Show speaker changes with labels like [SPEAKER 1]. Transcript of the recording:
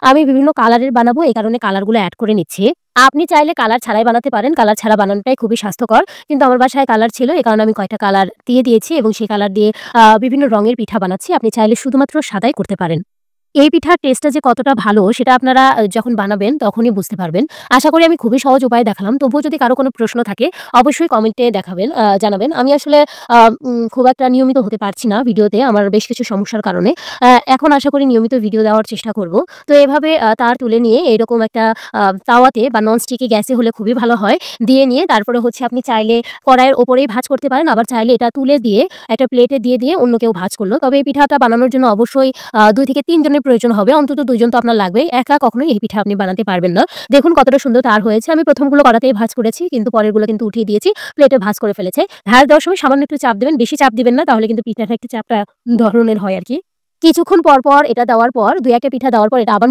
[SPEAKER 1] আমি বিভিন্ন কালারের বানাবো, এই কারণে কালারগুলো এড করে নিচ্ছি। আপনি চাইলে কালার ছাড়াই বানাতে পারেন। কালার ছাড়া বানানোটাই খুবই স্বাস্থ্যকর। কিন্তু আমার বাসায় কালার ছিল, এ কারণে আমি কয়েকটা কালার দিয়ে দিয়েছি এবং সেই কালার দিয়ে বিভিন্ন রঙের পিঠা বানাচ্ছি। আপনি চাইলে শুধুমাত্র সাদাই করতে পারেন। এই পিঠার টেস্টটা যে কতটা ভালো সেটা আপনারা যখন বানাবেন তখনই বুঝতে পারবেন। আশা করি আমি খুবই সহজ উপায়ে দেখালাম। তবুও যদি কারো কোনো প্রশ্ন থাকে অবশ্যই কমেন্টে জানাবেন। আমি আসলে আ খুব একটা নিয়মিত হতে পারছি না ভিডিওতে আমার বেশ কিছু সমস্যার কারণে। এখন আশা করি নিয়মিত ভিডিও দেওয়ার চেষ্টা করব। তো এভাবে তার তুলে নিয়ে এরকম একটা তাওয়াতে বা ননস্টিকি গ্যাসে হলে খুবই ভালো হয়। দিয়ে নিয়ে তারপরে হচ্ছে আপনি চাইলে কড়াইয়ের উপরেই ভাঁজ করতে পারেন। আবার চাইলে এটা তুলে দিয়ে একটা প্লেটে দিয়ে অন্য কেউ ভাঁজ করল। তবে এই পিঠাটা বানানোর জন্য অবশ্যই ২ থেকে ৩ জনের প্রয়োজন হবে। অন্তত ২ জন তো আপনার লাগবেই। একা কখনোই এই পিঠা আপনি বানাতে পারবেন না। দেখুন কতটা সুন্দর তার হয়েছে। আমি ১ম গুলো কড়াতেই ভাঁজ করেছি। কিন্তু পরেরগুলো কিন্তু উঠিয়ে দিয়েছি। প্লেটে ভাঁজ করে ফেলেছে। ভাঁজ দেওয়ার সময় সামান্য একটু চাপ দিবেন। বেশি চাপ দিবেন না। তাহলে কিন্তু পিঠাটা একটু চ্যাপ্টা ধরনের হয় আরকি। কিছুক্ষণ পর এটা দেওয়ার পর ২-১ টা পিঠা দেওয়ার পর এটা আবার